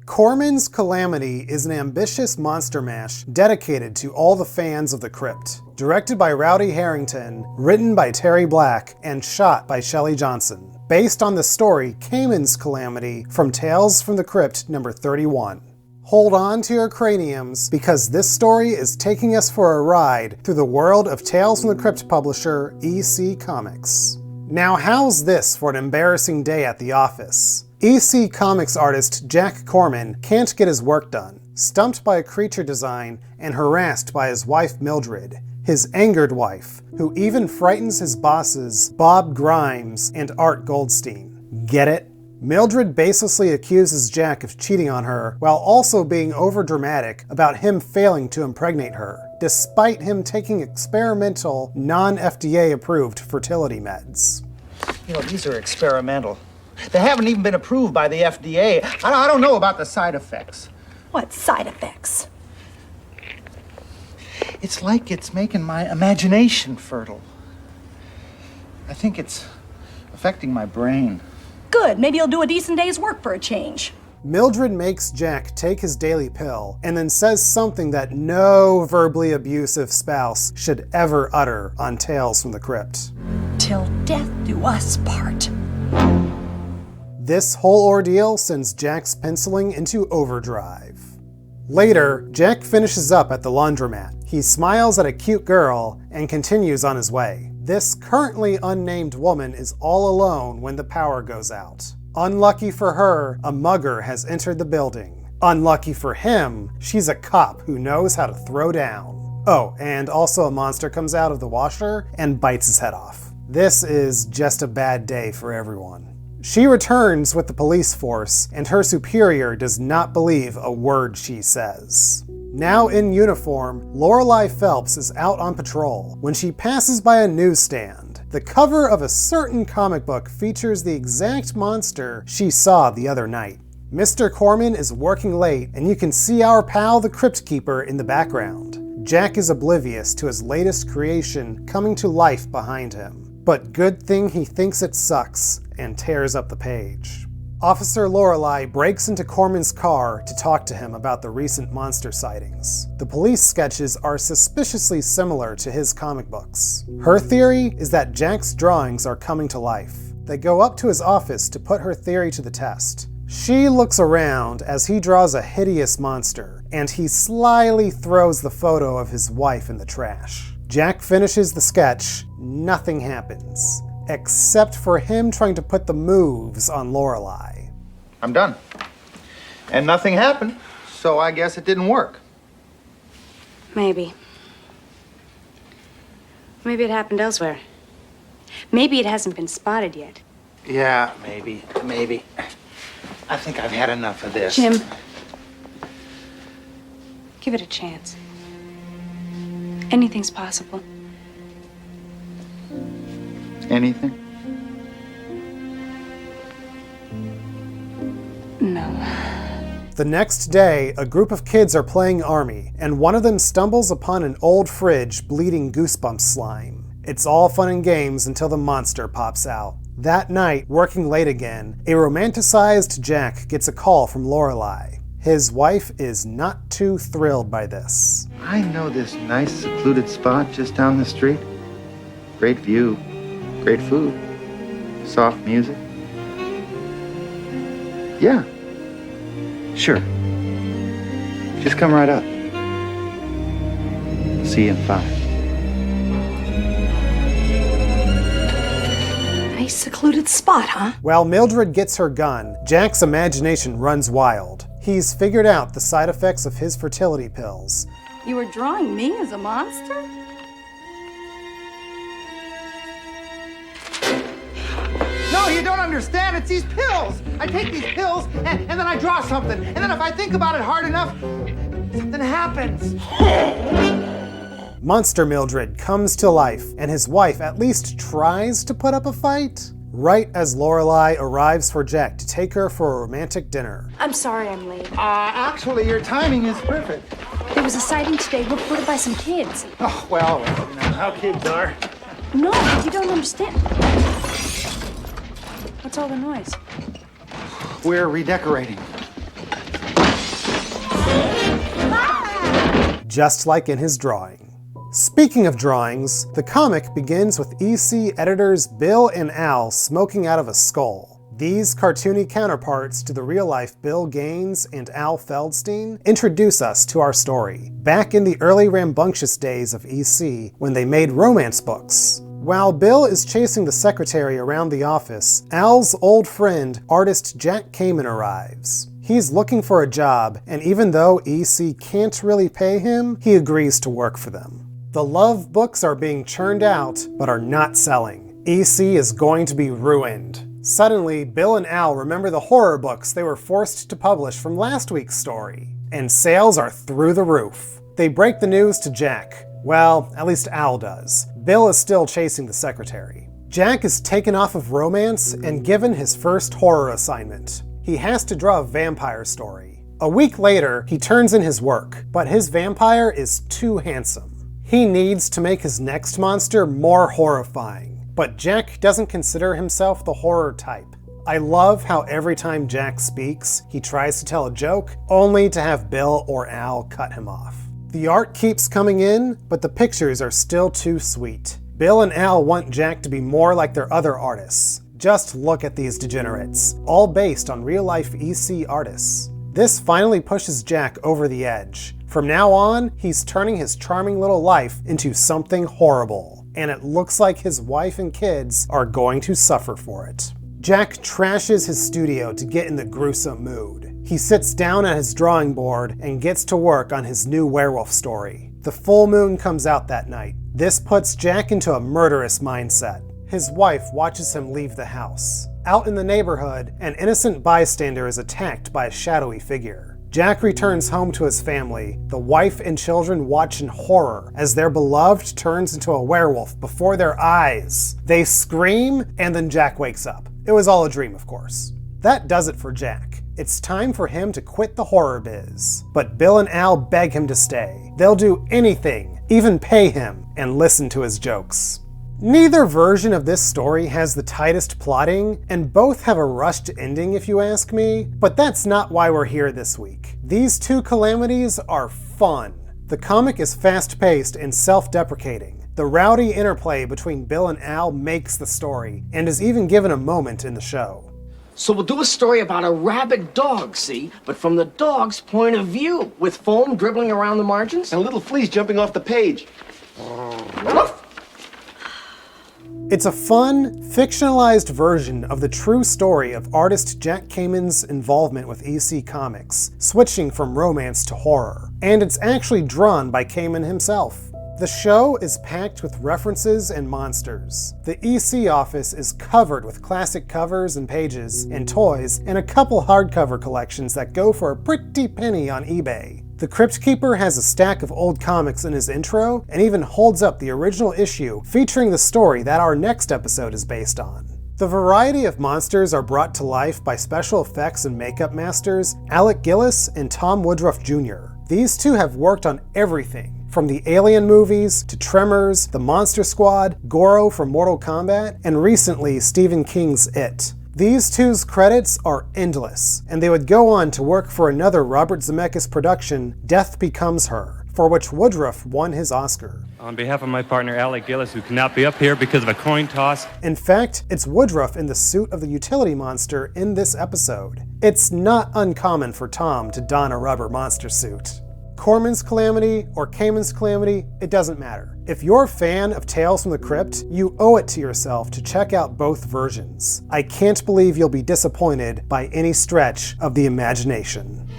Korman's Kalamity is an ambitious monster mash dedicated to all the fans of the Crypt. Directed by Rowdy Harrington, written by Terry Black, and shot by Shelley Johnson. Based on the story Kamen's Kalamity from Tales from the Crypt number 31. Hold on to your craniums, because this story is taking us for a ride through the world of Tales from the Crypt publisher EC Comics. Now how's this for an embarrassing day at the office? EC Comics artist Jack Korman can't get his work done, stumped by a creature design and harassed by his wife Mildred, his angered wife, who even frightens his bosses Bob Grimes and Art Goldstein. Get it? Mildred baselessly accuses Jack of cheating on her while also being overdramatic about him failing to impregnate her, despite him taking experimental, non-FDA approved fertility meds. You know, these are experimental. They haven't even been approved by the FDA. I don't know about the side effects. What side effects? It's like it's making my imagination fertile. I think it's affecting my brain. Good, maybe you'll do a decent day's work for a change. Mildred makes Jack take his daily pill and then says something that no verbally abusive spouse should ever utter on Tales from the Crypt. Till death do us part. This whole ordeal sends Jack's penciling into overdrive. Later, Jack finishes up at the laundromat. He smiles at a cute girl and continues on his way. This currently unnamed woman is all alone when the power goes out. Unlucky for her, a mugger has entered the building. Unlucky for him, she's a cop who knows how to throw down. Oh, and also a monster comes out of the washer and bites his head off. This is just a bad day for everyone. She returns with the police force, and her superior does not believe a word she says. Now in uniform, Lorelei Phelps is out on patrol when she passes by a newsstand. The cover of a certain comic book features the exact monster she saw the other night. Mr. Korman is working late, and you can see our pal the Crypt Keeper in the background. Jack is oblivious to his latest creation coming to life behind him. But good thing he thinks it sucks and tears up the page. Officer Lorelei breaks into Korman's car to talk to him about the recent monster sightings. The police sketches are suspiciously similar to his comic books. Her theory is that Jack's drawings are coming to life. They go up to his office to put her theory to the test. She looks around as he draws a hideous monster, and he slyly throws the photo of his wife in the trash. Jack finishes the sketch, nothing happens, except for him trying to put the moves on Lorelei. I'm done. And nothing happened, so I guess it didn't work. Maybe. Maybe it happened elsewhere. Maybe it hasn't been spotted yet. Yeah, maybe. I think I've had enough of this. Jim, give it a chance. Anything's possible. Anything? No. The next day, a group of kids are playing Army, and one of them stumbles upon an old fridge bleeding goosebumps slime. It's all fun and games until the monster pops out. That night, working late again, a romanticized Jack gets a call from Lorelei. His wife is not too thrilled by this. I know this nice secluded spot just down the street. Great view, great food, soft music. Yeah, sure. Just come right up. See you in 5. Nice secluded spot, huh? While Mildred gets her gun, Jack's imagination runs wild. He's figured out the side effects of his fertility pills. You were drawing me as a monster? No, you don't understand. It's these pills. I take these pills and then I draw something. And then if I think about it hard enough, something happens. Monster Mildred comes to life, and his wife at least tries to put up a fight. Right as Lorelei arrives for Jack to take her for a romantic dinner. I'm sorry I'm late. Actually, your timing is perfect. There was a sighting today reported by some kids. Oh, well, you know how kids are. No, you don't understand. What's all the noise? We're redecorating. Just like in his drawing. Speaking of drawings, the comic begins with EC editors Bill and Al smoking out of a skull. These cartoony counterparts to the real-life Bill Gaines and Al Feldstein introduce us to our story, back in the early rambunctious days of EC when they made romance books. While Bill is chasing the secretary around the office, Al's old friend, artist Jack Kamen arrives. He's looking for a job, and even though EC can't really pay him, he agrees to work for them. The love books are being churned out, but are not selling. EC is going to be ruined. Suddenly, Bill and Al remember the horror books they were forced to publish from last week's story, and sales are through the roof. They break the news to Jack. Well, at least Al does. Bill is still chasing the secretary. Jack is taken off of romance and given his first horror assignment. He has to draw a vampire story. A week later, he turns in his work, but his vampire is too handsome. He needs to make his next monster more horrifying, but Jack doesn't consider himself the horror type. I love how every time Jack speaks, he tries to tell a joke, only to have Bill or Al cut him off. The art keeps coming in, but the pictures are still too sweet. Bill and Al want Jack to be more like their other artists. Just look at these degenerates, all based on real-life EC artists. This finally pushes Jack over the edge. From now on, he's turning his charming little life into something horrible, and it looks like his wife and kids are going to suffer for it. Jack trashes his studio to get in the gruesome mood. He sits down at his drawing board and gets to work on his new werewolf story. The full moon comes out that night. This puts Jack into a murderous mindset. His wife watches him leave the house. Out in the neighborhood, an innocent bystander is attacked by a shadowy figure. Jack returns home to his family. The wife and children watch in horror as their beloved turns into a werewolf before their eyes. They scream, and then Jack wakes up. It was all a dream, of course. That does it for Jack. It's time for him to quit the horror biz. But Bill and Al beg him to stay. They'll do anything, even pay him, and listen to his jokes. Neither version of this story has the tightest plotting, and both have a rushed ending if you ask me, but that's not why we're here this week. These two calamities are fun. The comic is fast-paced and self-deprecating. The rowdy interplay between Bill and Al makes the story, and is even given a moment in the show. So we'll do a story about a rabid dog, see? But from the dog's point of view, with foam dribbling around the margins. And little fleas jumping off the page. It's a fun, fictionalized version of the true story of artist Jack Kamen's involvement with EC Comics, switching from romance to horror. And it's actually drawn by Kamen himself. The show is packed with references and monsters. The EC office is covered with classic covers and pages and toys, and a couple hardcover collections that go for a pretty penny on eBay. The Crypt Keeper has a stack of old comics in his intro, and even holds up the original issue featuring the story that our next episode is based on. The variety of monsters are brought to life by special effects and makeup masters Alec Gillis and Tom Woodruff Jr. These two have worked on everything, from the Alien movies to Tremors, The Monster Squad, Goro from Mortal Kombat, and recently Stephen King's It. These two's credits are endless, and they would go on to work for another Robert Zemeckis production, Death Becomes Her, for which Woodruff won his Oscar. On behalf of my partner Alec Gillis, who cannot be up here because of a coin toss. In fact, it's Woodruff in the suit of the utility monster in this episode. It's not uncommon for Tom to don a rubber monster suit. Korman's Calamity or Kamen's Calamity, it doesn't matter. If you're a fan of Tales from the Crypt, you owe it to yourself to check out both versions. I can't believe you'll be disappointed by any stretch of the imagination.